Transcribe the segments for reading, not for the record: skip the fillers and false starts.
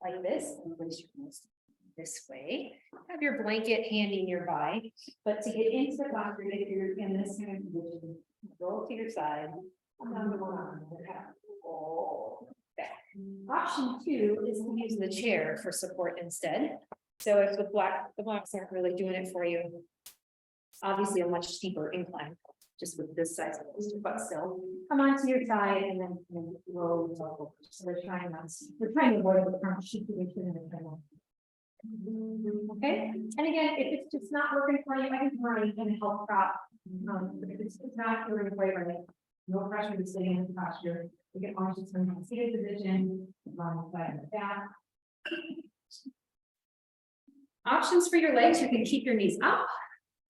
like this, and place your nose this way. Have your blanket handy nearby, but to get into the posture, if you're in this kind of position, roll to your side. Option 2 is to use the chair for support instead. So if the blocks aren't really doing it for you, obviously a much steeper incline, just with this size of poster, but still come onto your side and then roll yourself over. So we're trying to avoid the front situation in the middle. Okay, and again, if it's just not working for you, I can run and help prop. If it's not doing quite right, no pressure to stay in the posture. We can always just turn to seated position, long side and back. Options for your legs, you can keep your knees up.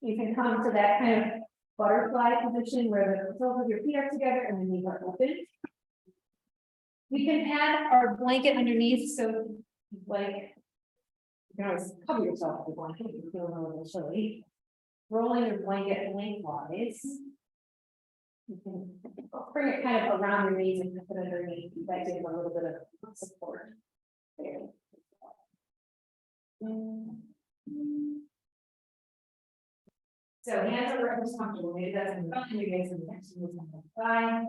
You can come to that kind of butterfly position where the soles of your feet are together and the knees are open. We can add our blanket underneath, so like you can always cover yourself with a blanket if you feel a little chilly. Rolling your blanket lengthwise. You can bring it kind of around your knees and put it underneath. That gives a little bit of support there. So hands are where it's comfortable. Maybe that's in the front, maybe it's in the next one. Fine.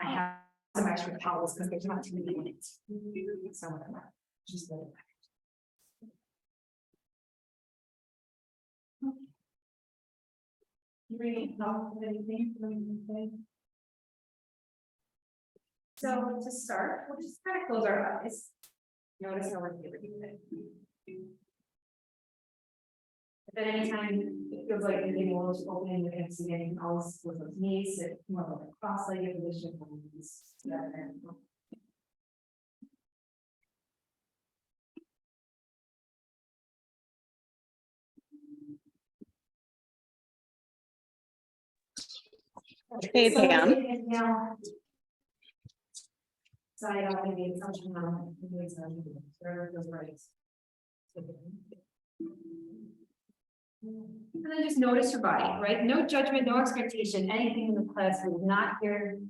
I have some extra towels because there's not too many minutes. Some of them are just the So to start, we'll just kind of close our eyes. Notice how we're feeling. If at any time it feels like you're getting a little too open, you can see anything else with those knees, it's more like a cross-legged position. Hey, Pam. Side out and the assumption on wherever those right. And then just notice your body, right? No judgment, no expectation. Anything in the class is not here.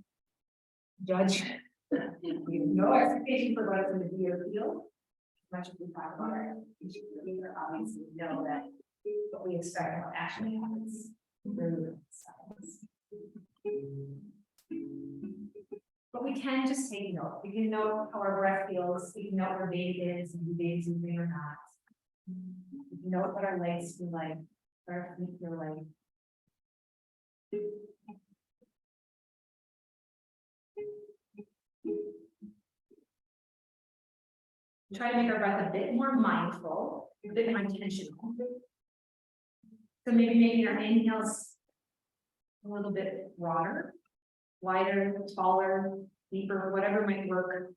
Judge. No expectation for what's going to be your field. Much as we talk about it, we should obviously know that what we expect what actually happens. But we can just take note. We can note how our breath feels. We can note where baby is and baby's moving or not. We can note what our legs feel like, what our feet feel like. Try to make our breath a bit more mindful, a bit more intentional. So maybe making our inhales a little bit broader, wider, taller, deeper, whatever might work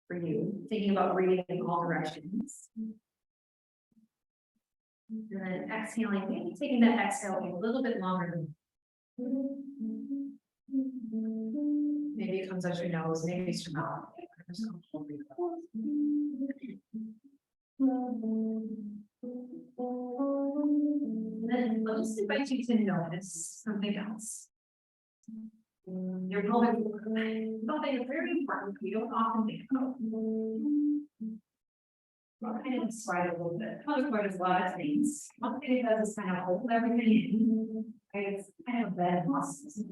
for you. Thinking about breathing in all directions. And then exhaling, maybe taking that exhale a little bit longer. Maybe it comes out your nose, maybe it's your mouth. And then I'll just invite you to notice something else. Your pelvic something is very important we don't often think about. I'll kind of describe it a little bit. Pelvic floor does a lot of things. One thing it does is kind of hold everything in. It's kind of bed muscles. And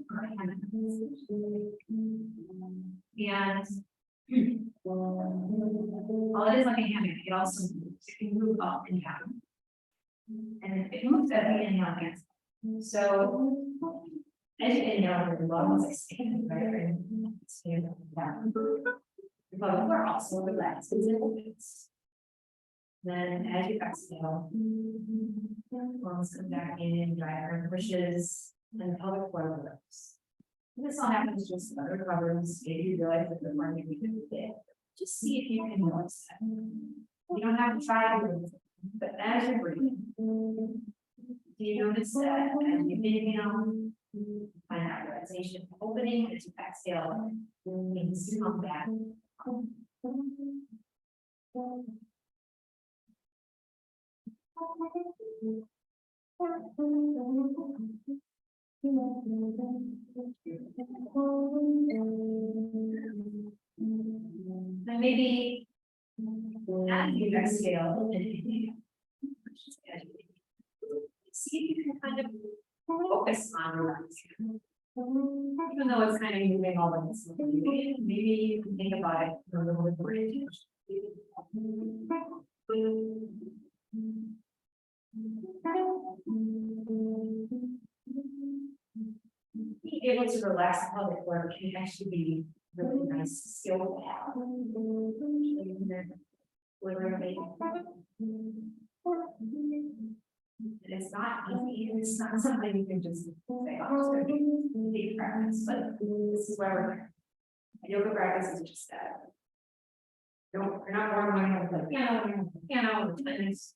well, it is like a hammock. It also moves. It can move up and down. And it moves as we inhale and exhale. So as you inhale, your lungs expand, right? And expand down. The pelvic floor also relaxes and opens. Then as you exhale, lungs come back in, diaphragm pushes, and the pelvic floor lifts. This all happens just about recovers. Maybe you realize that the morning we did it. Just see if you can notice that. You don't have to try to breathe, but as you're breathing, do you notice that as you inhale, find that relaxation opening, as you exhale, things come back. And maybe at the exhale. See if you can kind of focus on relaxing. Even though it's kind of moving all of this, maybe you can think about it for a little bit more. Being able to relax in public work can actually be really nice skill to have. Literally. It's not easy, it's not something you can just say, oh, it's gonna be big practice, but this is where we're. Yoga practice is just that. You're not going to play piano, tennis.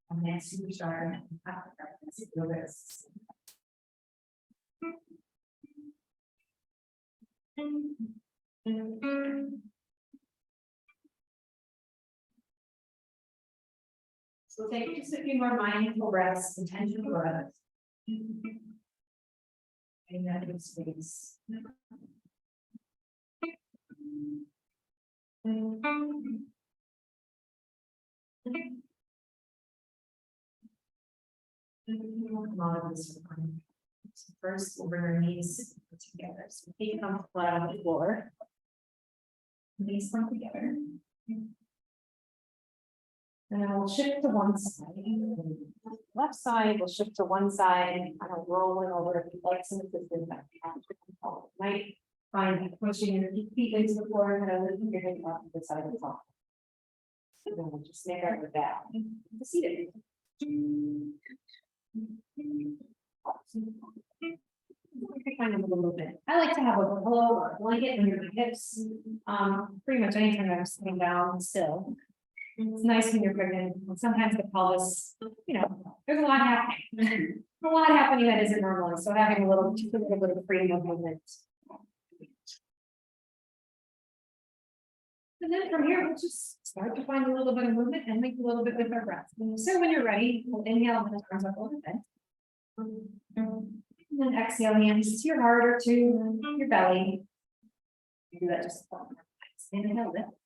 I'm that superstar. Yoga is. So take just a few more mindful breaths, intentional breaths. And that is space. Come out of this one. So first, we'll bring our knees together. So feet come flat on the floor. Knees come together. And then we'll shift to one side. Left side, we'll shift to one side, kind of rolling over if you'd like some assistance. Might find pushing your feet into the floor and kind of lifting your head off to the side of the top. So then we'll just make our way back to seated. Kind of a little bit. I like to have a pillow or a blanket under my hips. Pretty much anytime I'm sitting down still. It's nice when you're pregnant. Sometimes the pelvis, there's a lot happening. A lot happening that isn't normal. So having a little bit of freedom of movement. And then from here, we'll just start to find a little bit of movement and make a little bit with our breath. So when you're ready, we'll inhale and arms up over bed. And then exhale, hands to your heart or to your belly. You do that just a couple more times. Inhale, lift.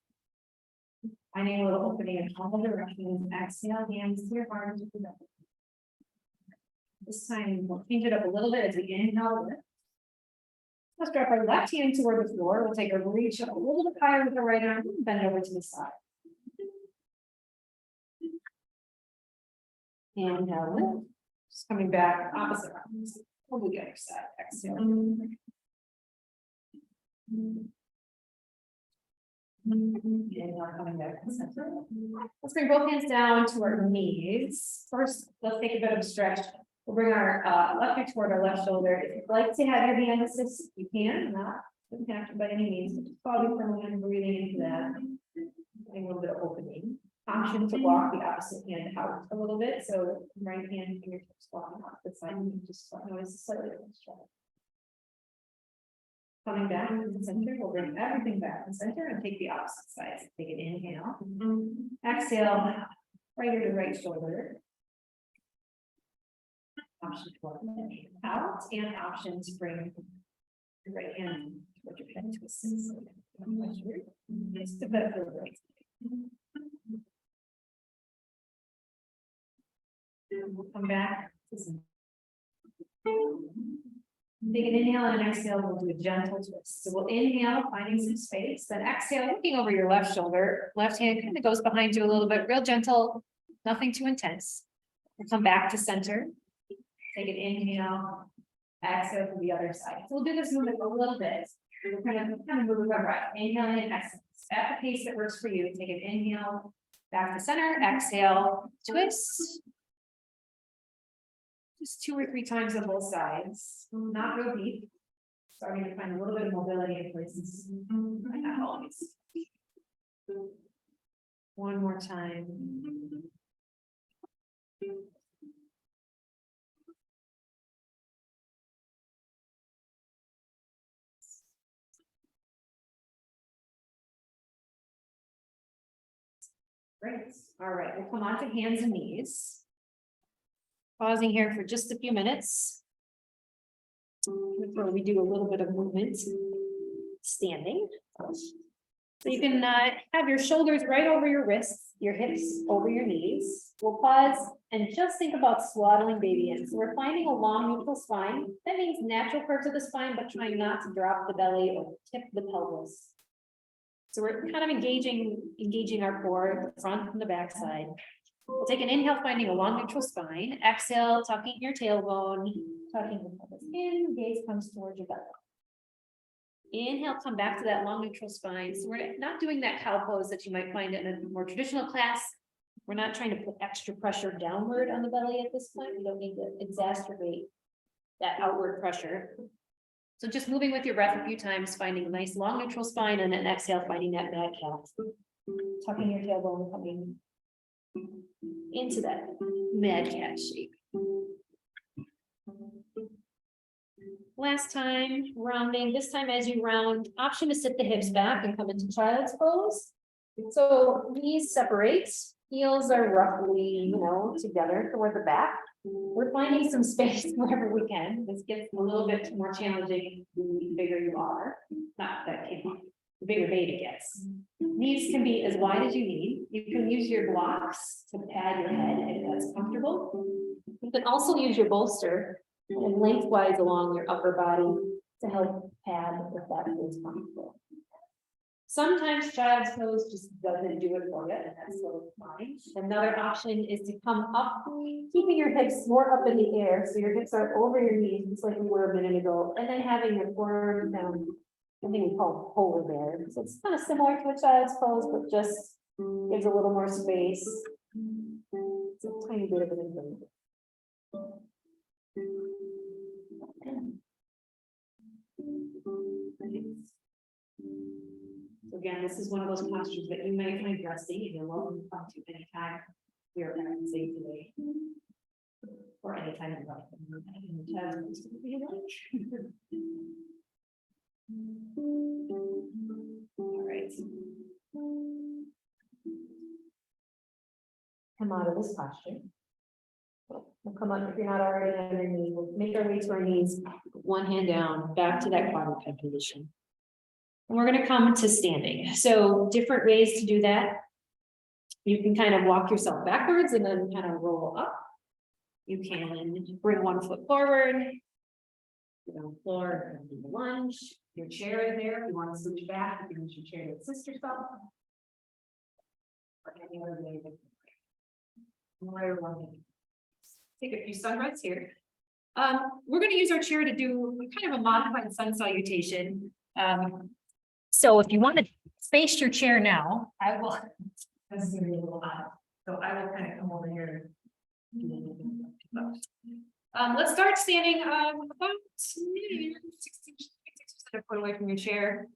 Finding a little opening in all directions. Exhale, hands to your heart or to your belly. This time we'll change it up a little bit as we inhale, lift. Let's drop our left hand toward the floor. We'll take a reach up a little bit higher with the right arm, bend over to the side. Inhale, lift. Just coming back, opposite arms. We'll do the other side. Exhale. Inhale, coming back to the center. Let's bring both hands down to our knees. First, let's take a bit of a stretch. We'll bring our left hand toward our left shoulder. If you'd like to have your hand assist, you can. Not doesn't have to by any means. Just probably from when breathing into that. A little bit of opening. Option to walk the opposite hand out a little bit. So right hand fingertips walking off the side. You just notice slightly different stretch. Coming back to the center, we'll bring everything back to the center and take the opposite side. So take an inhale. Exhale, right ear to right shoulder. Option to walk out and option to bring the right hand towards your head to assist. Just a bit further right. We'll come back. Take an inhale and an exhale. We'll do a gentle twist. So we'll inhale, finding some space. Then exhale, looking over your left shoulder. Left hand kind of goes behind you a little bit, real gentle, nothing too intense. We'll come back to center. Take an inhale, exhale to the other side. So we'll do this movement a little bit. We're kind of move our breath. Inhale and exhale. At the pace that works for you. Take an inhale, back to center, exhale, twist. Just 2 or 3 times on both sides. Not real deep. Starting to find a little bit of mobility in places. Not always. One more time. Great. All right, we'll come on to hands and knees. Pausing here for just a few minutes. where we do a little bit of movement, standing. So you can have your shoulders right over your wrists, your hips over your knees. We'll pause and just think about swaddling baby in. So we're finding a long neutral spine. That means natural curves of the spine, but trying not to drop the belly or tip the pelvis. So we're kind of engaging our core, the front and the back side. We'll take an inhale, finding a long neutral spine. Exhale, tucking your tailbone, tucking the pelvis in, gaze comes towards your belly. Inhale, come back to that long neutral spine. So we're not doing that cow pose that you might find in a more traditional class. We're not trying to put extra pressure downward on the belly at this point. We don't need to exacerbate that outward pressure. So just moving with your breath a few times, finding a nice long neutral spine, and then exhale, finding that back calf. Tucking your tailbone, coming into that mad cat shape. Last time, rounding. This time as you round, option to sit the hips back and come into child's pose. So knees separate, heels are roughly, together toward the back. We're finding some space wherever we can. This gets a little bit more challenging the bigger you are. Not that can the bigger baby gets. Knees can be as wide as you need. You can use your blocks to pad your head if that's comfortable. You can also use your bolster and lengthwise along your upper body to help pad if that is comfortable. Sometimes child's pose just doesn't do it for you, and that's totally fine. Another option is to come up, keeping your hips more up in the air, so your hips are over your knees, just like we were a minute ago, and then having your forearms down, I think we call polar bear. So it's kind of similar to a child's pose, but just gives a little more space. It's a tiny bit of an improvement. So again, this is one of those postures that you may find resting, and you're welcome to come to anytime we are practicing today. Or anytime in life. All right. Come out of this posture. We'll come up if you're not already on your knee. We'll make our way to our knees, one hand down, back to that quadruped position. And we're going to come to standing. So different ways to do that. You can kind of walk yourself backwards and then kind of roll up. You can bring one foot forward. Get on the floor and do the lunge. Your chair is there. If you want to switch back, you can use your chair to assist yourself. Or any other way. Take a few sun breaths here. We're going to use our chair to do kind of a modified sun salutation. So if you want to face your chair now, I will. This is going to be a little hot, so I will kind of come over here. Let's start standing about 6% foot away from your chair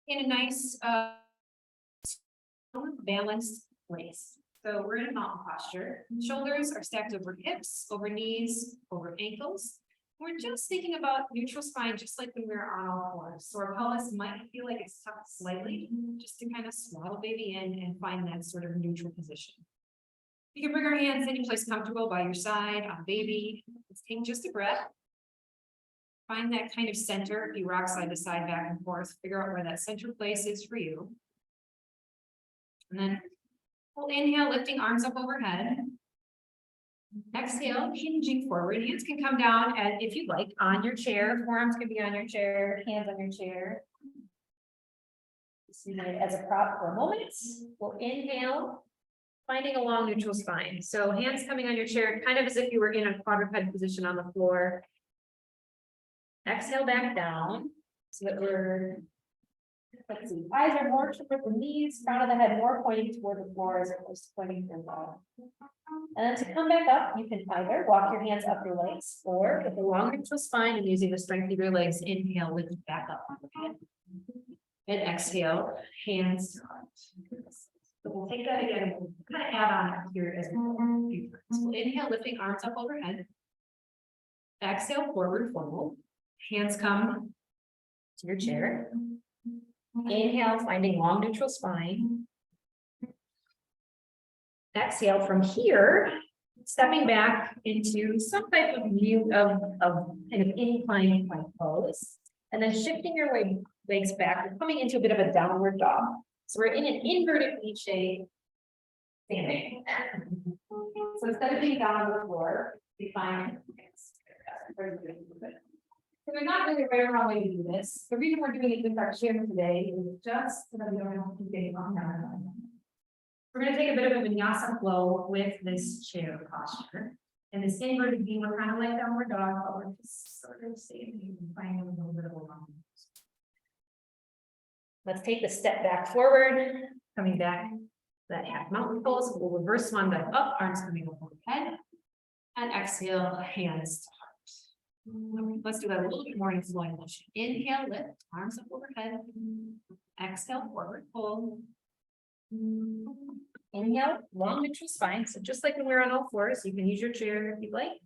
in a nice balanced place. So we're in a mountain posture. Shoulders are stacked over hips, over knees, over ankles. We're just thinking about neutral spine, just like when we were on all fours. So our pelvis might feel like it's tucked slightly, just to kind of swaddle baby in and find that sort of neutral position. You can bring our hands any place comfortable by your side, on baby. Let's take just a breath. Find that kind of center. If you rock side to side, back and forth, figure out where that center place is for you. And then we'll inhale, lifting arms up overhead. Exhale, hinging forward. Hands can come down, and if you'd like, on your chair. Forearms can be on your chair, hands on your chair. See that as a prop for a moment. We'll inhale, finding a long neutral spine. So hands coming on your chair, kind of as if you were in a quadruped position on the floor. Exhale back down, so that we're, let's see, eyes are more toward the knees, crown of the head more pointing toward the floor as opposed to pointing to the bottom. And then to come back up, you can either walk your hands up your legs, or with a long neutral spine and using the strength of your legs, inhale, lift back up. And exhale, hands. So we'll take that again, and we'll kind of add on here as well. So inhale, lifting arms up overhead. Exhale, forward fold. Hands come to your chair. Inhale, finding long neutral spine. Exhale from here, stepping back into some type of view of kind of incline plank pose. And then shifting your legs back, we're coming into a bit of a downward dog. So we're in an inverted V shape. Standing. So instead of being down on the floor, we find. So there's not really a right or wrong way to do this. The reason we're doing it with our chair today is just so that we don't have to get on down. We're going to take a bit of a vinyasa flow with this chair posture. And this inverted V, we're kind of like downward dog, but we're just sort of saving and finding a little bit of a long. Let's take the step back forward, coming back. That half mountain pose, we'll reverse one dive up, arms coming overhead. And exhale, hands to heart. Let's do that a little bit more in slow motion. Inhale, lift, arms up overhead. Exhale, forward fold. Inhale, long neutral spine. So just like when we're on all fours, you can use your chair if you'd like.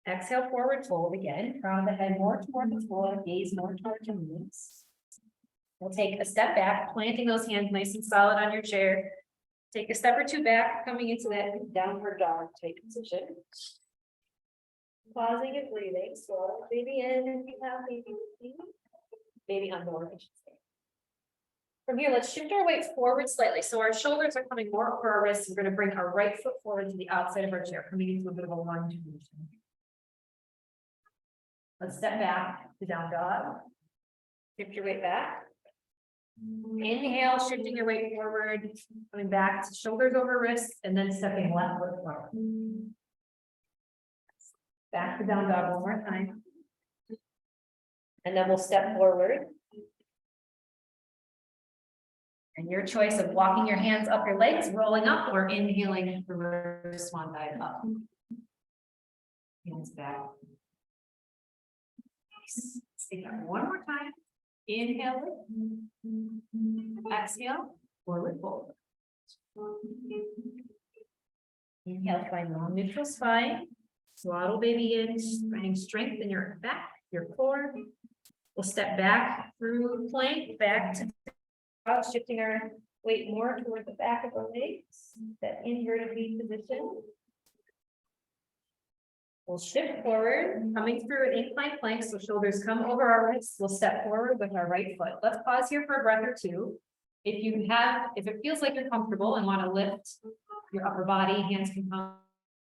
Exhale, forward fold again. Crown of the head more toward the floor, gaze more toward your knees. We'll take a step back, planting those hands nice and solid on your chair. Take a step or two back, coming into that downward dog type position. Pausing and breathing, so baby in if you have baby on board, I should say. From here, let's shift our weight forward slightly. So our shoulders are coming more over our wrists. We're going to bring our right foot forward to the outside of our chair, coming into a bit of a lunge position. Let's step back to down dog. Shift your weight back. Inhale, shifting your weight forward, coming back to shoulders over wrists, and then stepping left foot forward. Back to down dog one more time. And then we'll step forward. And your choice of walking your hands up your legs, rolling up, or inhaling reverse swan dive up. Hands back. Nice. Let's take that one more time. Inhale, exhale, forward fold. Inhale, find long neutral spine. Swaddle baby in, finding strength in your back, your core. We'll step back through plank, back to shifting our weight more toward the back of our legs, that inverted V position. We'll shift forward, coming through an inclined plank, so shoulders come over our wrists. We'll step forward with our right foot. Let's pause here for a breath or two. If it feels like you're comfortable and want to lift your upper body, hands can come,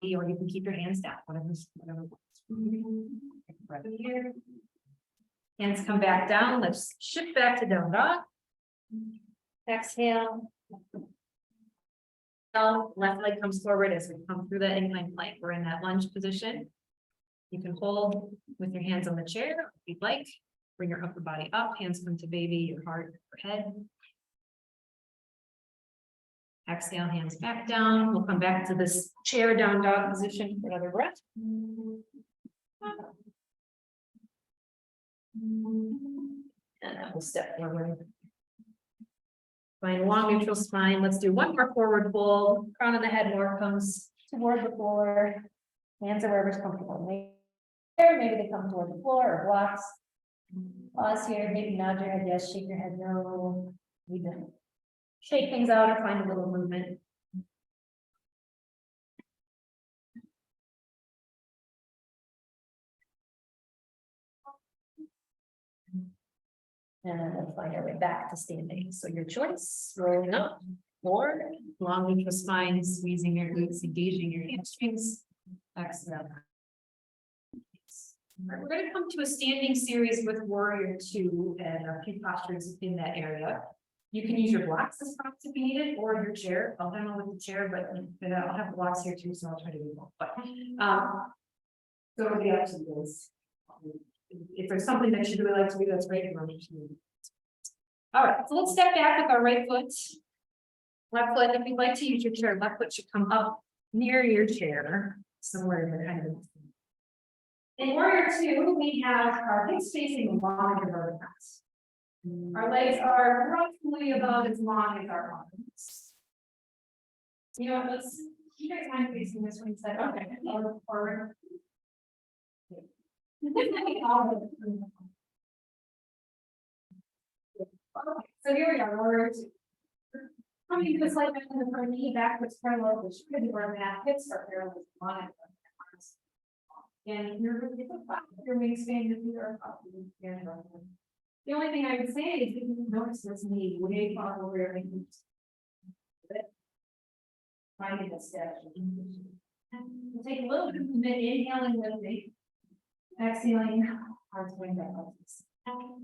or you can keep your hands down, whatever works. Take a breath here. Hands come back down. Let's shift back to down dog. Exhale. Left leg comes forward as we come through that inclined plank. We're in that lunge position. You can hold with your hands on the chair if you'd like. Bring your upper body up, hands come to baby, your heart, your head. Exhale, hands back down. We'll come back to this chair down dog position for another breath. And then we'll step forward. Find long neutral spine. Let's do one more forward fold. Crown of the head more comes toward the floor. Hands are wherever's comfortable. Maybe they come toward the floor or blocks. Pause here. Maybe nod your head yes, shake your head no. We don't shake things out or find a little movement. And then we'll find our way back to standing. So your choice, rolling up or long neutral spine, squeezing your glutes, engaging your hamstrings. Exhale. We're going to come to a standing series with warrior 2 and a few postures in that area. You can use your blocks as props if you need it, or your chair. I'll demo with the chair, but I'll have blocks here too, so I'll try to do both. But so it'll be up to you guys. If there's something that you really like to do, that's great. All right, so let's step back with our right foot. Left foot, if you'd like to use your chair, left foot should come up near your chair, somewhere in the kind of. In warrior 2, we have our hips facing long and verticals. Our legs are roughly about as long as our arms. You know what? You guys mind facing this one instead? Okay, I'll look forward. So here we are, warrior 2. Coming to the slide, back in the front knee backwards parallel, which could be where that hips are parallel. On it. And your wingspan, your feet are up. The only thing I would say is if you notice this knee way far over your ankles. Finding a step. We'll take a little bit of inhaling with me. Exhaling, hard to find that.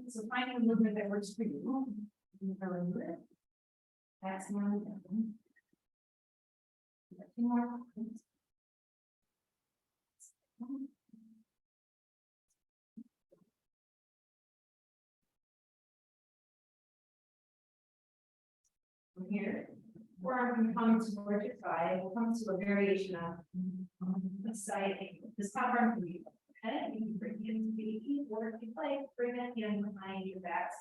So find a movement that works for you. Exhaling. Two more. From here, forearm can come towards your thigh. We'll come to a variation of the side angle. This top arm can be head. You can bring it to the feet, or if you like, bring it in behind your back.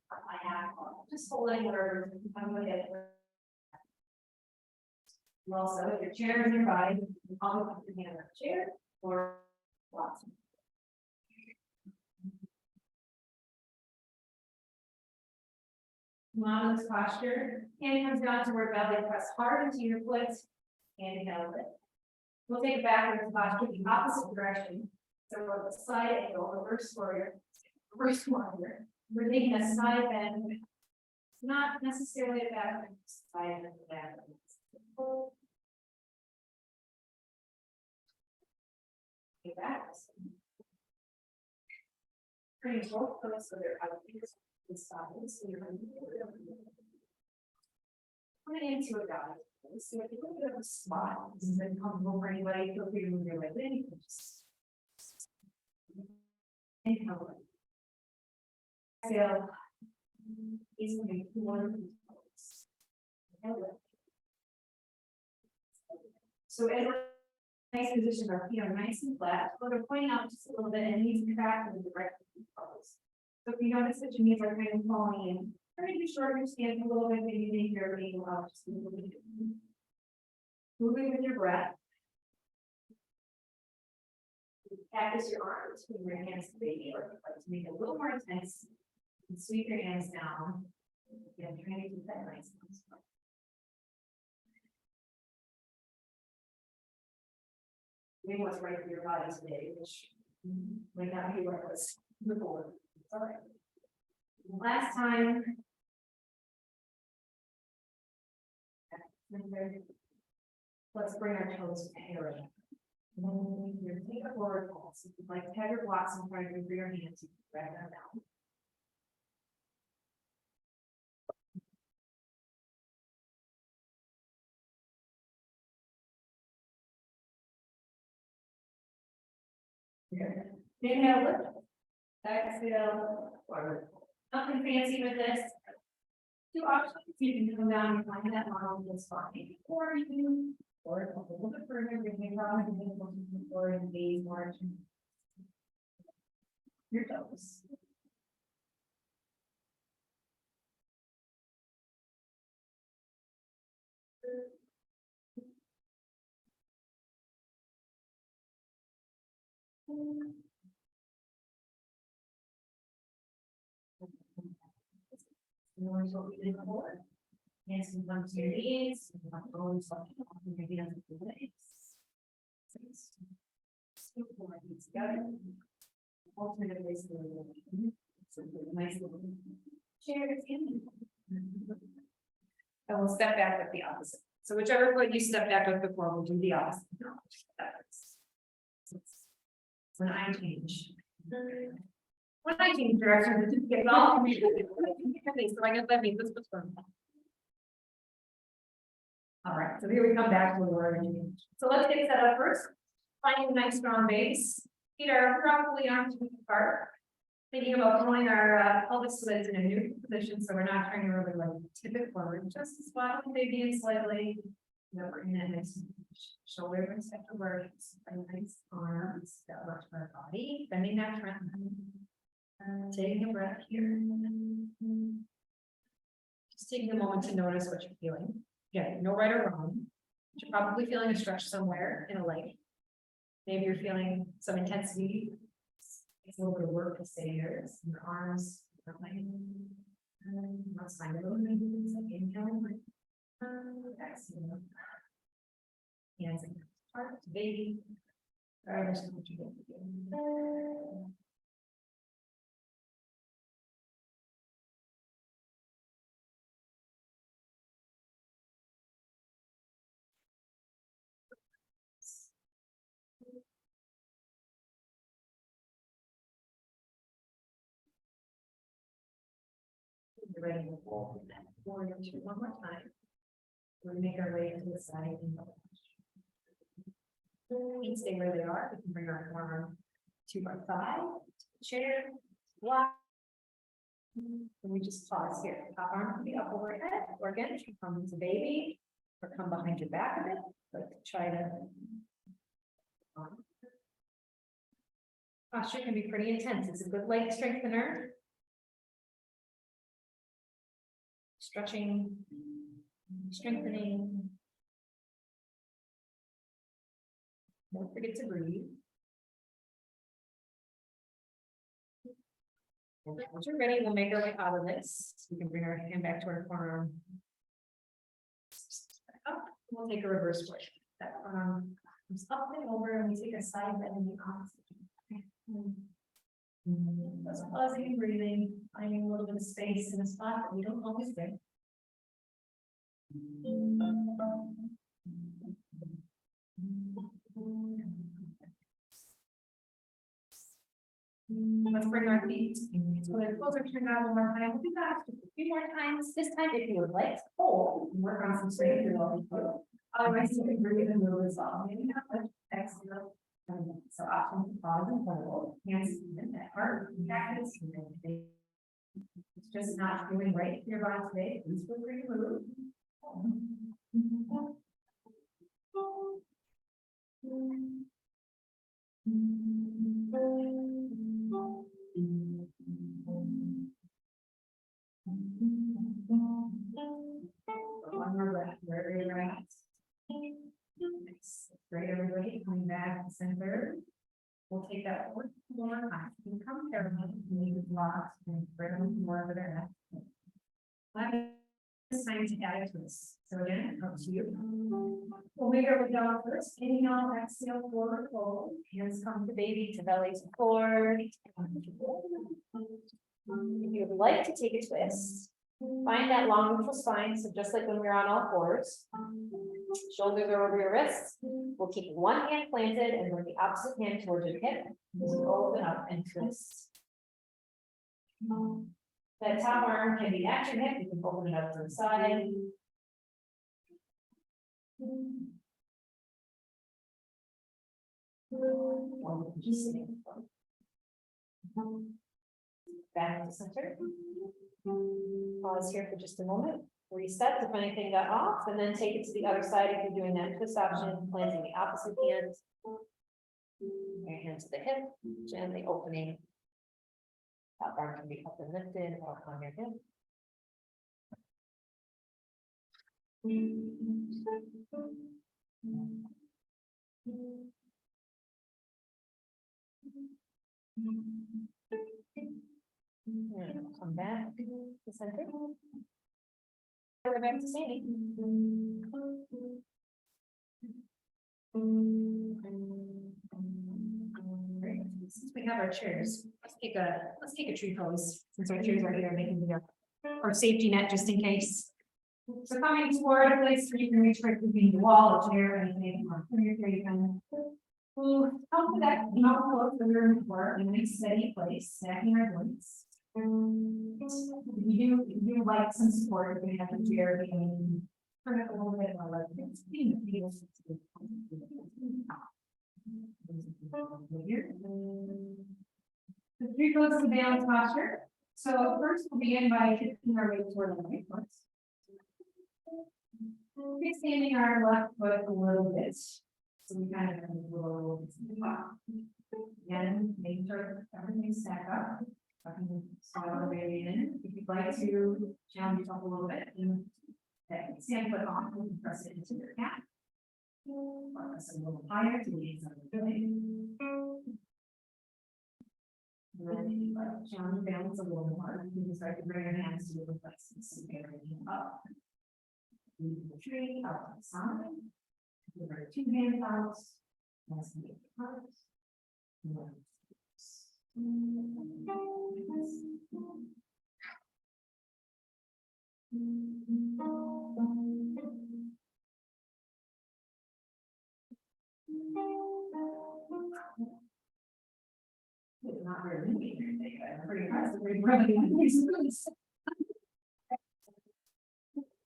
My half. Just holding whatever. I'm going to. Also, if your chair is nearby, you can always put your hand on the chair or lots. Model's posture, hand comes down to where belly press hard into your foot and inhale it. We'll take it backwards posture, the opposite direction. So we're the side angle, reverse warrior. We're taking a side bend, not necessarily a back side bend. Okay, back. Bring both foot so they're out the sides. So you're coming into a dog. So if you look at a spot, this is uncomfortable for anybody, feel free to move your leg in. Inhale. Exhale. Easily one. So in a nice position, our feet are nice and flat. We're going to point out just a little bit and knees crack in the direct pose. So if you notice that your knees are kind of falling in, try to shorten your stance a little bit, maybe make your knee out just a little bit. Moving with your breath. Practice your arms, bring your hands to the baby, or to make it a little more intense. And sweep your hands down. Again, trying to keep that nice. Doing what's right for your body today, which might not be what it was before. All right. Last time. Let's bring our toes to area. You're take a forward pulse. If you'd like to have your blocks in front of you for your hands, you can grab them down. Inhale, lift. Exhale, forward. Nothing fancy with this. Two options. You can come down and find that model in this body, or you can forward a little bit further, bring it around and forward and gaze more to your toes. Notice what we did before. Hands can come to your knees. Always your hands to the legs. Scoop more hands together. Alternate ways to the nice little chairs in. And we'll step back with the opposite. So whichever foot you step back with before, we'll do the opposite. When I change. When I change direction, just get all. So I guess that means this was fun. All right, so here we come back to the word. So let's get set up first. Finding a nice strong base. Feet are roughly arms width apart. Thinking about pulling our pelvis so that it's in a neutral position, so we're not trying to really like tip it forward. Just squat the baby in slightly. We're in that nice shoulder and step forward. Nice arms that work for our body. Bending that front. Taking a breath here. Just taking a moment to notice what you're feeling. Yeah, no right or wrong. You're probably feeling a stretch somewhere in a leg. Maybe you're feeling some intensity. It's a little bit of work to stay here. Your arms, your leg. Let's find a little bit of inhale. Exhale. Hands and heart to baby. Regardless of what you do. We're ready to roll that forward into one more time. We make our way to the side. We stay where they are. We can bring our forearm to our thigh, chair, walk. And we just pause here. Top arm can be up overhead, or again, if you come into baby, or come behind your back a bit, but try to. Posture can be pretty intense. It's a good leg strengthener. Stretching, strengthening. Don't forget to breathe. And once you're ready, we'll make our way out of this. We can bring our hand back to our forearm. Up. We'll take a reverse switch. That forearm comes up and over, and we take a side bend in the opposite. Just pausing and breathing, finding a little bit of space in a spot that we don't always get. Let's bring our feet so they're closer turned out one more time. We'll do that a few more times. This time, if you would like to hold, work on some straight through while we do. Otherwise, you can breathe and move as well. Maybe not much exhale. So often pause and hold. Hands in that heart. It's just not feeling right in your body today. Please feel free to move. One more breath, wherever you're at. Nice. Great, everybody. Coming back to center. We'll take that one more time. You can come there, maybe lost and bring them more over there. It's time to add a twist. So again, up to you. We'll make our way down first. Inhale, exhale, forward fold. Hands come to baby, to belly to core. If you would like to take a twist, find that long neutral spine. So just like when we're on all fours, shoulders are over your wrists. We'll keep one hand planted and bring the opposite hand towards your hip. Just open up and twist. That top arm can be at your hip. You can open it up to the side. Or just sitting. Back to center. Pause here for just a moment. Reset if anything got off, and then take it to the other side if you're doing that twist option, planting the opposite hand. Your hand to the hip, gently opening. Top arm can be up and lifted or on your hip. Come back to center. We're back to standing. Since we have our chairs, let's take a tree pose. Since our chairs are here, making the our safety net just in case. So coming toward a place where you can reach right between the wall, a chair, anything, or from your chair, you can help with that, not close the room for in a nice steady place, stacking our joints. You like some support, we have a chair, we can turn it a little bit more like this. The three poses of balance posture. So first we'll begin by shifting our weight toward the right foot. Extending our left foot a little bit. So we kind of move a little bit to the top. Again, making sure everything stack up. Slide the way in. If you'd like to challenge yourself a little bit, stand foot on and press it into your calf. Press a little higher to the inside of the building. then challenge balance a little more. You can start to bring your hands to the plexus and everything up. Leave the tree out to the side. Give her 2 hands out. Let's make it hard. It's not very moving. I'm pretty impressed. We're running these moves.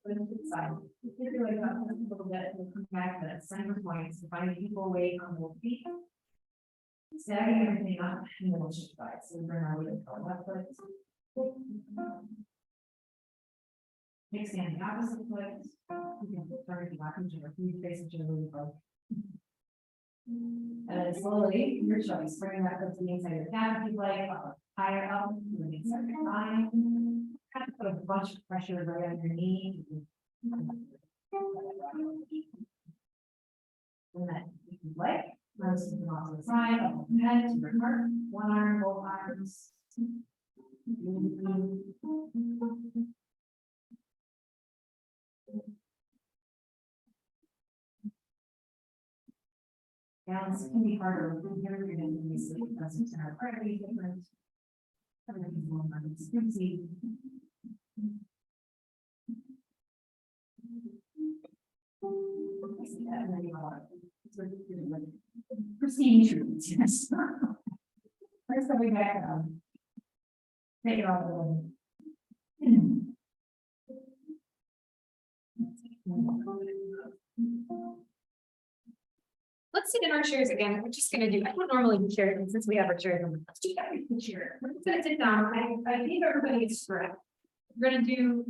But it's fine. If you're doing that a little bit, we'll come back to that center points, find people away from the feet. Staggering everything up and then we'll shift sides. So we bring our weight to our left foot. Next hand, the opposite foot. You can turn it back into your feet, face each other really close. And then slowly, your choice, bring that foot to the inside of your calf if you like, higher up, to the inside of your thigh. Kind of put a bunch of pressure right on your knee. And then, if you like, roast it off to the side, up the head to your heart, one arm, both arms. Balance can be harder when you're going to be sleep. That's our priority different. Everything's more easy. Pristine treats, yes. First, we back down. Take it all the way. Let's sit in our chairs again. We're just gonna do, I don't normally do chairs, and since we have our chairs, let's do that in the chair. We're just gonna sit down. I think everybody is correct. We're gonna do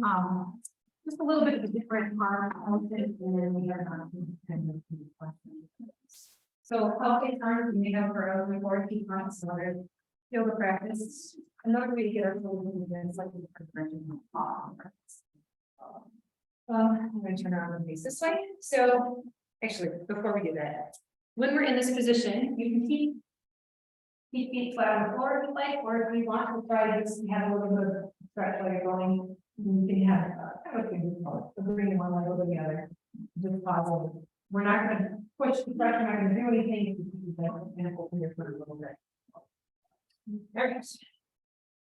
just a little bit of a different arm outfit, and then we are not. So outfit arms, we have our own or keep on some other yoga practice. Another way to get our full movement is like the progression of I'm going to turn around and face this way. So actually, before we do that, when we're in this position, you can keep feet flat on the floor if you like, or if you want to try to just have a little bit of stretch while you're going, you can have kind of a bring one leg over the other. Just pause. We're not going to push the stretch, we're not going to do anything. And open your foot a little bit. There it goes.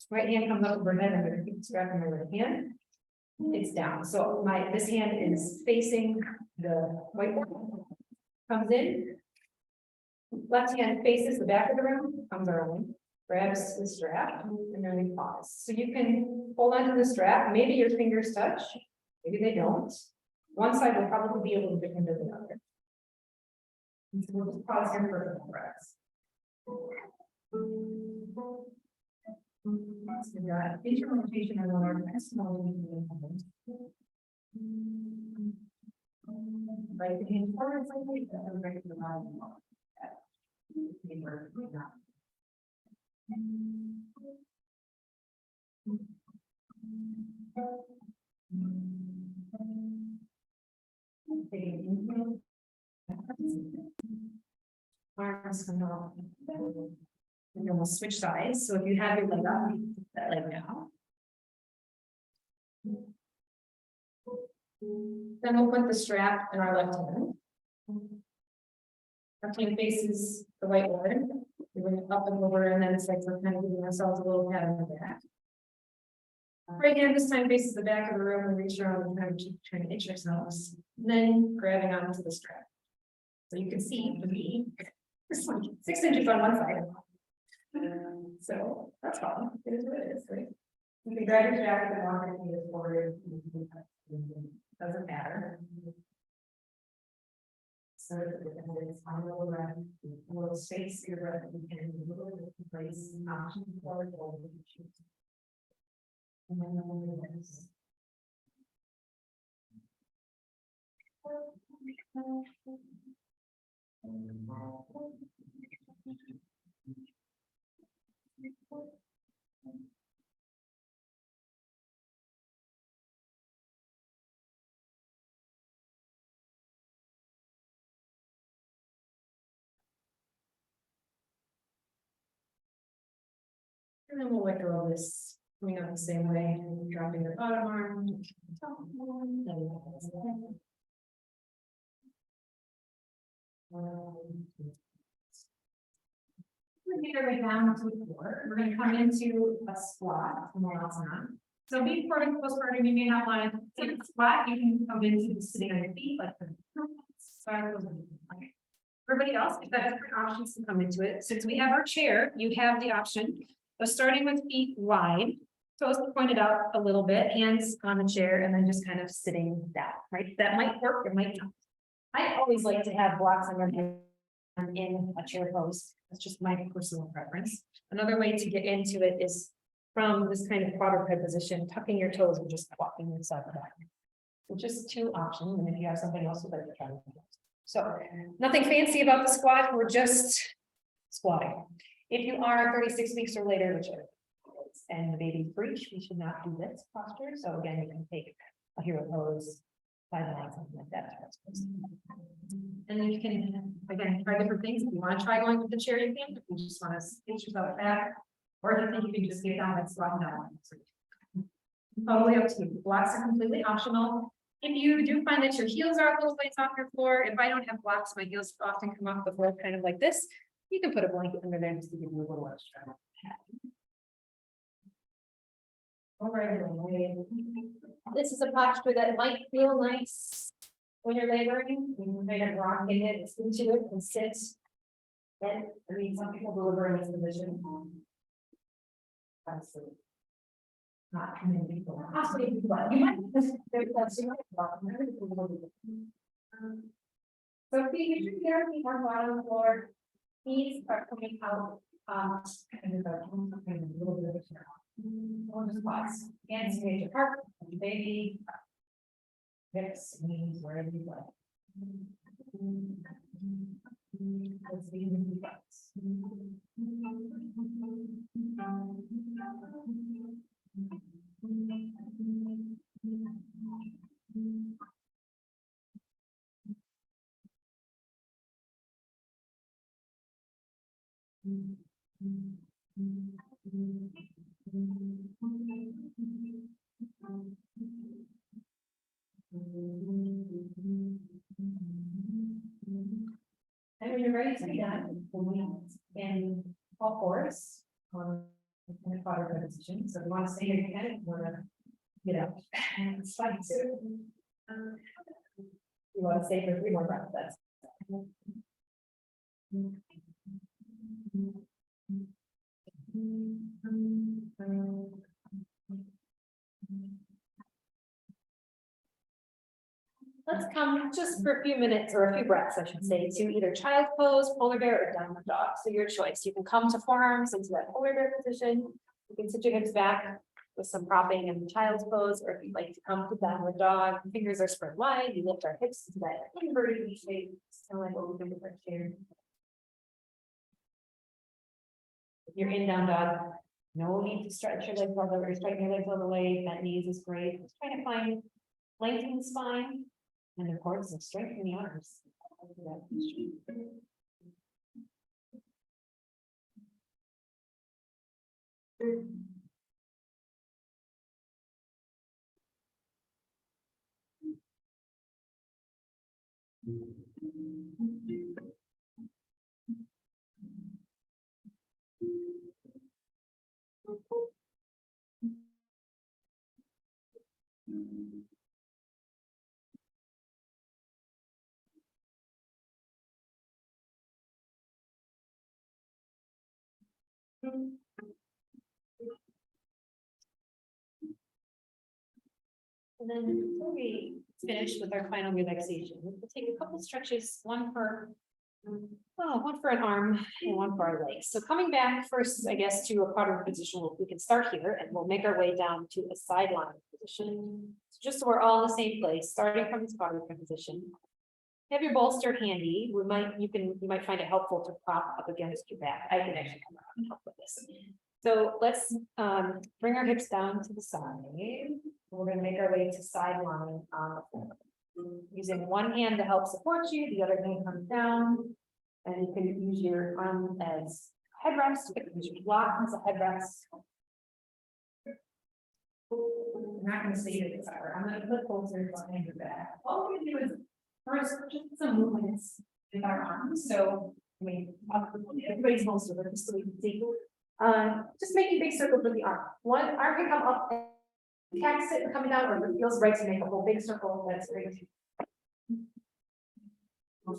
Right hand comes up overhead, I'm going to keep strapping my right hand. It's down. So this hand is facing the whiteboard. Comes in. Left hand faces the back of the room, comes around, grabs the strap, and then we pause. So you can hold on to the strap. Maybe your fingers touch, maybe they don't. One side will probably be a little different than the other. And so we'll just pause here for a breath. So we got facial rotation and our next motion. Right hand forward slightly, and right to the bottom. Arms come off. And then we'll switch sides. So if you have your leg up, that leg down. Then we'll put the strap in our left hand. Left hand faces the whiteboard. We bring it up and over, and then it's like we're kind of giving ourselves a little pat on the back. Right hand this time faces the back of the room and reach around and kind of keep trying to itch ourselves. And then grabbing onto the strap. So you can see for me, there's like 6 inches on one side. So that's fine. It is what it is, right? You can grab your strap and walk your fingers forward. Doesn't matter. So it's on a little breath, a little space, your breath, you can move it in place, option forward, hold if you choose. And then we'll do this. And then we'll let go of this, coming up the same way, dropping the bottom arm. We're gonna get right down to the floor. We're gonna come into a squat from on. So before the postpartum, you may not want to take a squat. You can come into the sitting on your feet, like the. Everybody else, you've got different options to come into it. Since we have our chair, you have the option of starting with feet wide. Toes pointed out a little bit, hands on the chair, and then just kind of sitting down, right? That might work, it might not. I always like to have blocks on your hand in a chair pose. That's just my personal preference. Another way to get into it is from this kind of quadruped position, tucking your toes and just walking inside the back. So just two options, and if you have something else, you'd like to try. So nothing fancy about the squat, we're just squatting. If you are 36 weeks or later, which and the baby's breech, we should not do this posture. So again, you can take a hero pose, sideline, something like that. And then you can, again, try different things. If you want to try going with the chair, you can. If you just want to pinch yourself back, or if you think you can just get down and squat down. Totally up to you. Blocks are completely optional. If you do find that your heels are a little ways off your floor, if I don't have blocks, my heels often come off the floor kind of like this. You can put a blanket under there just to give you a little extra. All right. This is a posture that might feel nice when you're laboring. You can kind of rock in it, into it, and sit. And I mean, some people deliver in this position. Absolutely. Not community people. Absolutely, but you might just so feet here, feet are flat on the floor. Knees are coming out. And a little bit of on the squats. Hands straight your heart, baby. Hips, knees, wherever you like. Let's see the butts. And when you're ready to be done, in all fours, in a quadruped position. So if you want to stay here again, you want to get up. It's fine too. You want to stay for 3 more breaths. That's let's come just for a few minutes or a few breaths, I should say, to either child pose, polar bear, or downward dog. So your choice. You can come to forearms into that polar bear position. You can sit your hips back with some propping in child's pose, or if you'd like to come to downward dog, fingers are spread wide. You lift our hips into that inverted V shape, kind of like what we do with our chair. If you're in down dog, no need to stretch your legs all the way, straighten your legs all the way. That knees is great. Just trying to find length in the spine. And of course, some strength in the arms. And then before we finish with our final relaxation, we'll take a couple stretches, one for an arm and one for our legs. So coming back first, I guess, to a quadruped position, we can start here and we'll make our way down to a sideline position. So just so we're all in the same place, starting from this quadruped position. Have your bolster handy. You might find it helpful to prop up against your back. I can actually come around and help with this. So let's bring our hips down to the side. We're going to make our way to sideline using one hand to help support you, the other hand comes down, and you can use your arm as headrest, block as a headrest. I'm not gonna say it, I'm gonna put closer behind your back. All we're gonna do is first just some movements with our arms, so. I mean, everybody's most of it, just so we can see. Just making big circles with the arm. One arm can come up and tax it coming down, or if it feels right to make a whole big circle, that's great. So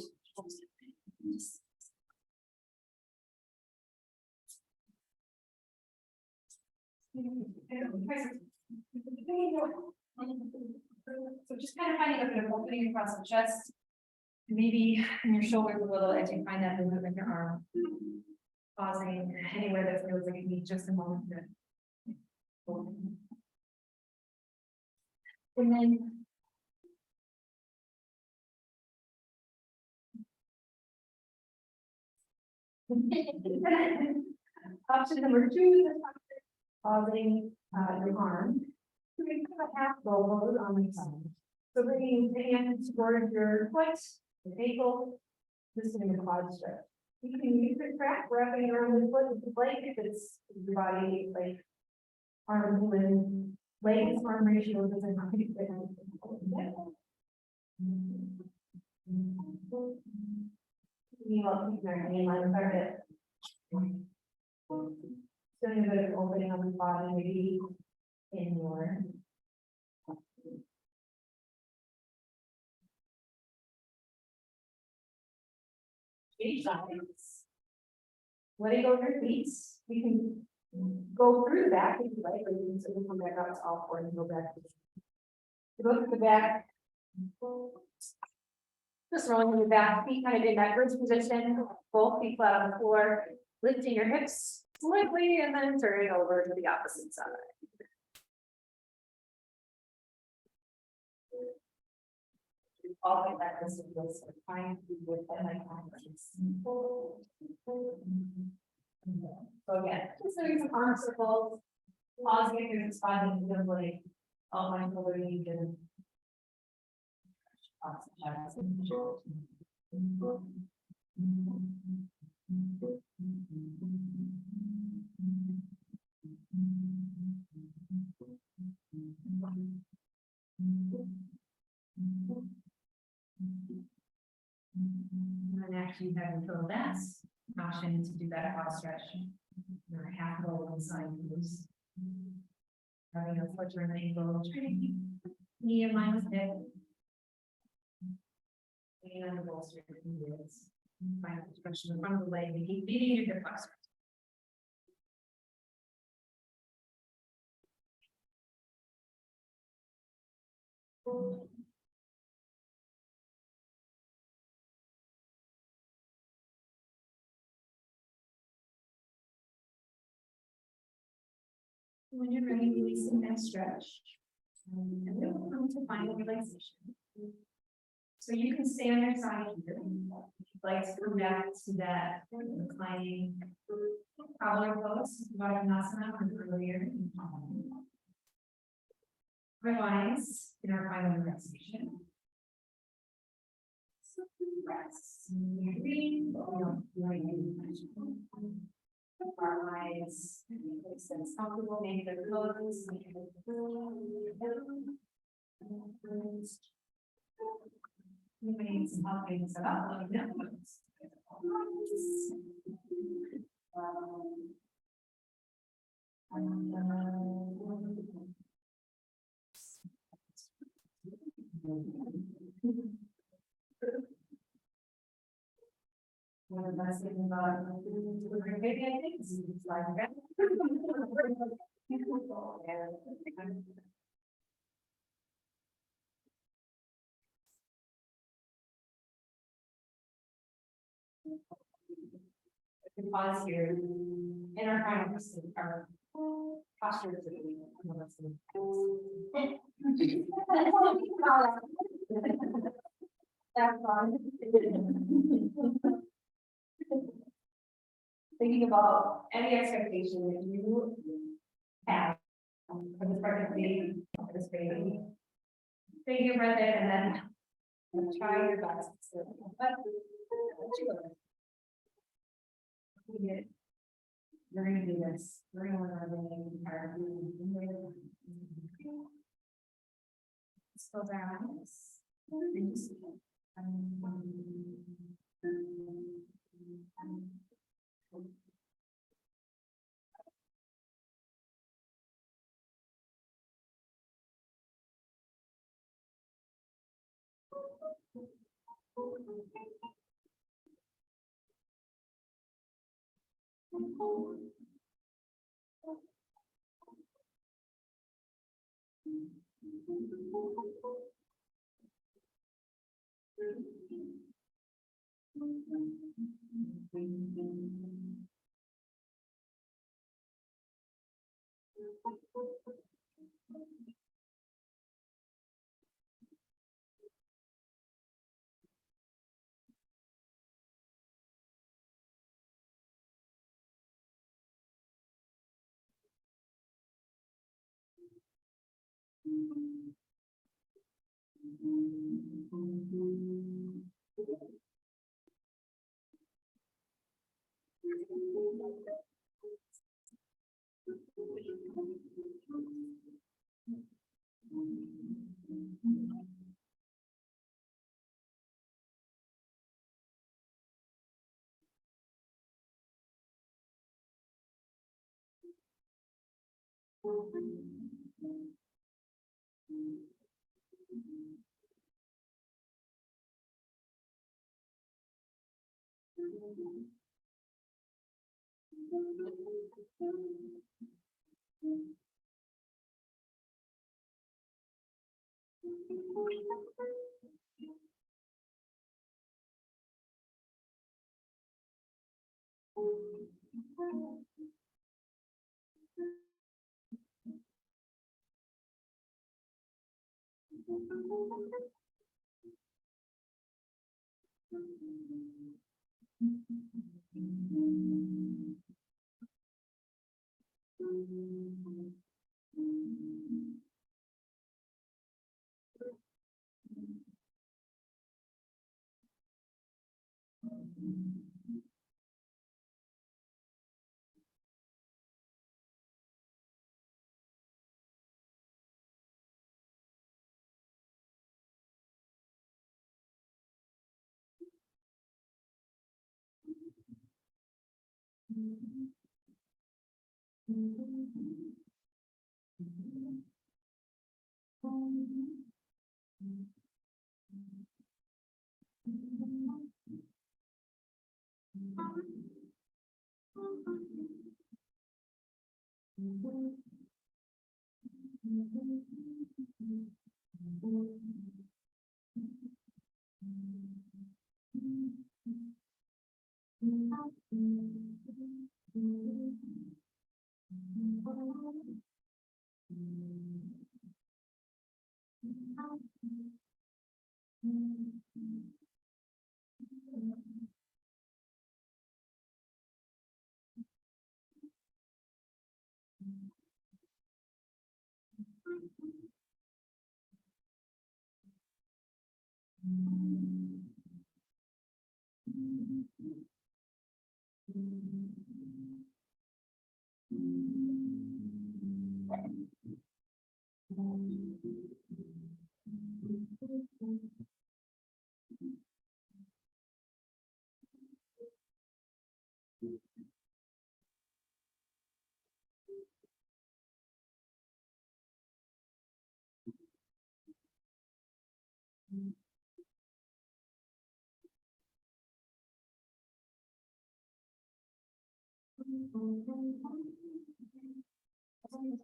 just kind of finding a bit of opening across the chest. Maybe in your shoulders a little as you find that movement in your arm. Pausing anywhere that feels like you need just a moment to. And then. Option number 2, pausing your arm. So we kind of half roll on each side. So bringing the hands toward your foot, your ankle, this is in the quad stretch. You can use your crack wrapping around the foot with the leg if it's your body, like arm movement, legs arm ratio doesn't have to be different. You want to keep your hand line with our hip. So a bit of opening on the body, maybe in your. Letting go of your feet, you can go through the back if you like, or you can certainly come back up to all four and go back. Go to the back. Just rolling your back, feet kind of in that bridge position, both feet flat on the floor, lifting your hips slightly and then turning over to the opposite side. All of that is trying to be with them like so again, just doing some arm circles, pausing if you're responding to like all my mobility and and actually have until that's option to do that cross stretch or half roll inside moves. Having a foot turn ankle, trying to keep knee in line with hip. And the bolster is find the expression in front of the leg and keep beating your hip flexor. When you're ready, releasing that stretch. And then we'll come to final relaxation. So you can stay on your side here. If you'd like to go back to that reclining cobbler pose, Uttanasana from earlier. Otherwise, in our final relaxation. So rest. Our eyes, make sense comfortable, maybe the clothes, you may need some help getting set up, let me know. One of the best things about maybe I think is like that. I can pause here in our final our posture. That's fun. Thinking about any expectation that you have for this pregnancy, for this baby. Take your breath in and then try your best. We're gonna do this, we're gonna learn everything. Let's close our eyes. And just,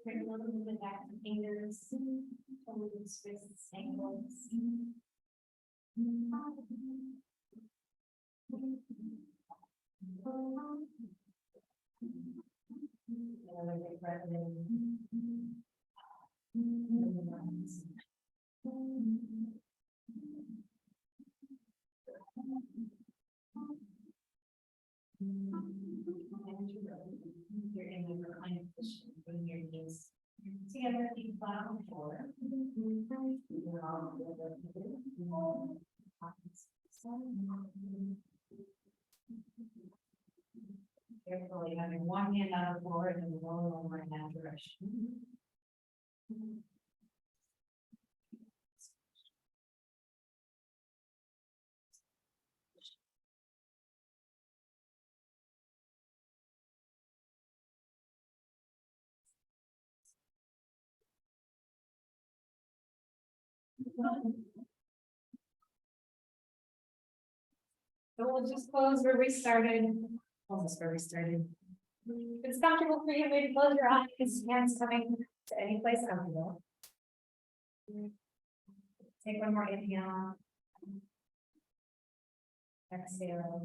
bring a little bit back to fingers, toes, wrists, ankles. Another big breath in. You're in a reclining position, bring your knees together, feet flat on the floor. Carefully having one hand hand on the floor and then roll over in that direction. So we'll just close where we started, almost where we started. If it's comfortable for you, maybe close your eyes, hands coming to any place comfortable. Take one more inhale. Exhale.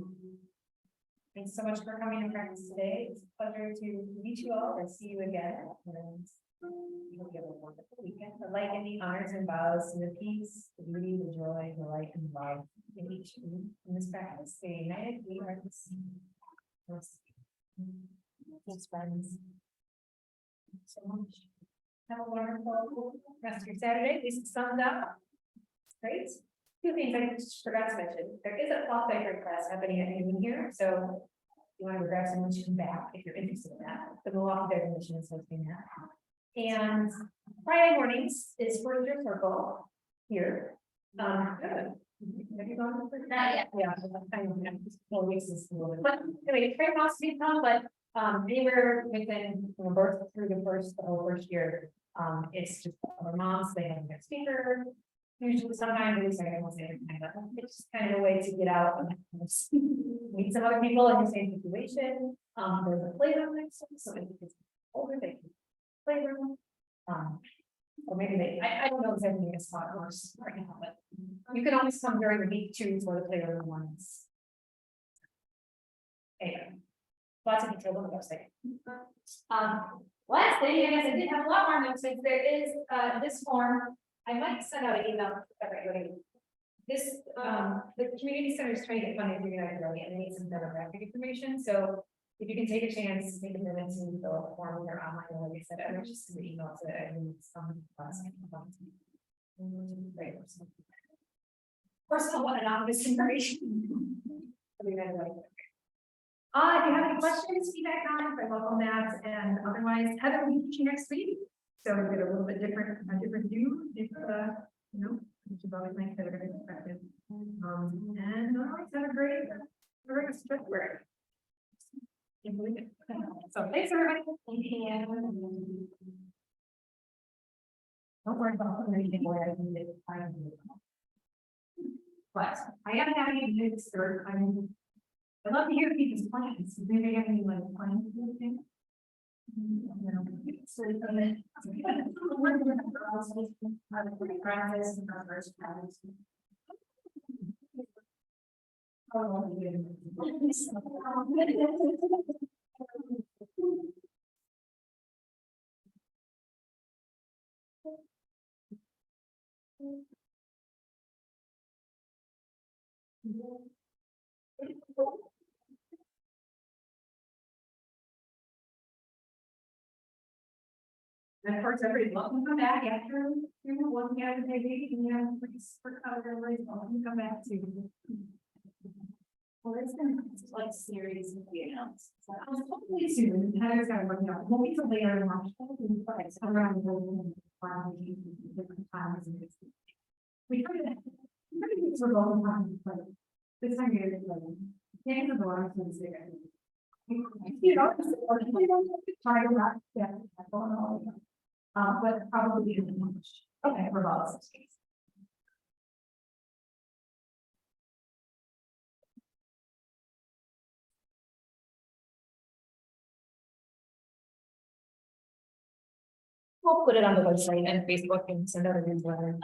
Thanks so much for coming to practice today. It's a pleasure to meet you all and see you again. And you'll have a wonderful weekend. I'd like any honors and vows to the peace, the beauty, the joy, the light, and love in each of you in this practice. Stay united, we are the same. Thanks, friends. Thanks so much. Have a wonderful rest of your Saturday. This is summed up. Great. Two things I just forgot to mention. There is a cloth diaper class happening at noon here, so if you want to grab someone to come back if you're interested in that. The Milwaukee Diaper Mission is hosting that. And Friday mornings is Further Circle here. Good. Have you gone? Not yet. Yeah, I know, just 4 weeks is a little bit. But anyway, it's very awesome to come, but anywhere within birth through the whole first year, it's just our moms, they have a speaker. Usually, sometimes at least I won't say every time, but it's just kind of a way to get out and meet some other people in the same situation. There's a playroom next to it, so if it's older, they can playroom. Or maybe I don't know exactly a spot course right now, but you can always come during the week too for the playroom ones. Anyway, lots of detail on the website. Last thing, I guess I did have a lot more notes. Since there is this form, I might send out an email to everybody. This the community center is trying to get funding for United Way and they need some demographic information. So if you can take a chance, take a minute to fill a form or online, or like I said, I was just an email to some class. Great. First of all, anonymous information. For United Way. If you have any questions, feedback, comments, I welcome that. And otherwise, Heather will be teaching next week. So we get a little bit different, a different view, if which is always nice to have a different perspective. And otherwise, have a great February. So thanks everybody. Don't worry about anything where I need it. But I am having a this third. I'd love to hear people's plans. Do they have any like plans or anything? And of course, everybody's welcome to come back after one year, maybe, for everybody's welcome to come back to. Well, it's been like series of videos. So I was hopefully soon, Heather's got to work out. We'll be till later in March. It's around the different times. We kind of things were going on, but this time you're like, the water to the cigarette. You know, we don't have to try to not get that going on. But probably much. Okay, for all of these. We'll put it on the website and Facebook and send out a newsletter.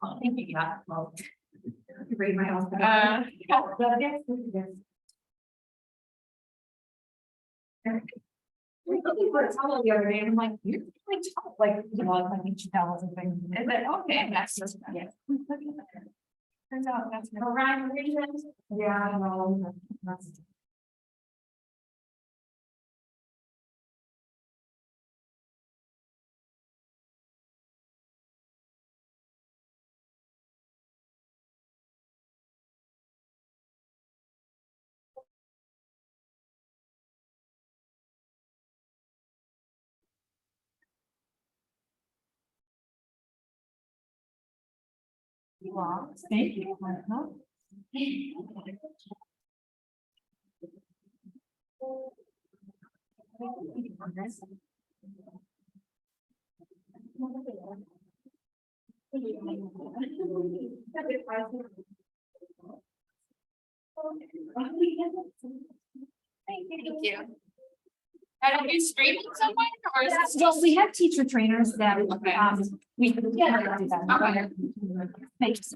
Oh, thank you. Yeah. Well, read my house. We were telling the other day, I'm like, you're like, like each thousand things. And then, okay, that's just, yes. Turns out that's Ryan regions. Yeah, I know. That's Thank you. Thank you. Are you straight somewhere or is this Well, we have teacher trainers that, we. Okay. Thanks.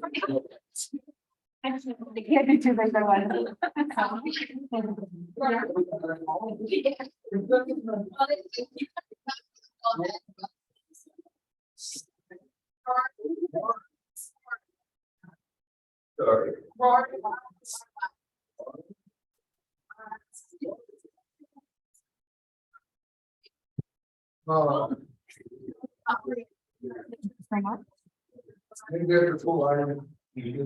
I can't do two things at once. Sorry. Maybe they're full line. Yeah.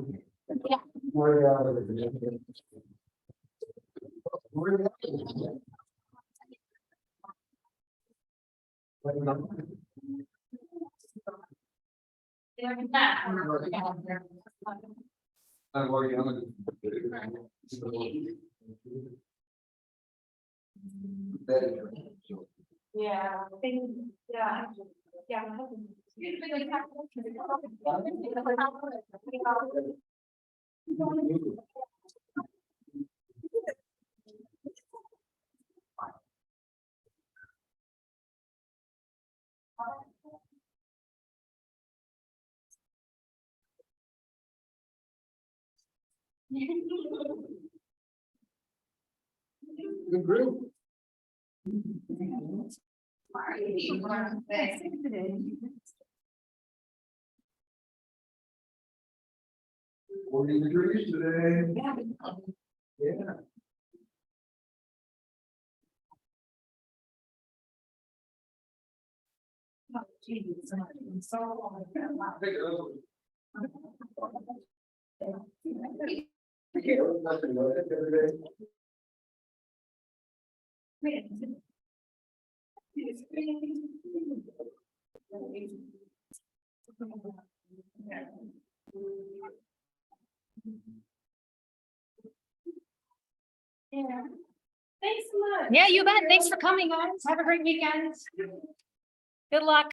I'm working on it. Yeah. Yeah. Good group. Forty degrees today. Yeah. Take it over. Okay, nothing about it every day. Yeah. Thanks so much. Yeah, you bet. Thanks for coming, guys. Have a great weekend. Good luck.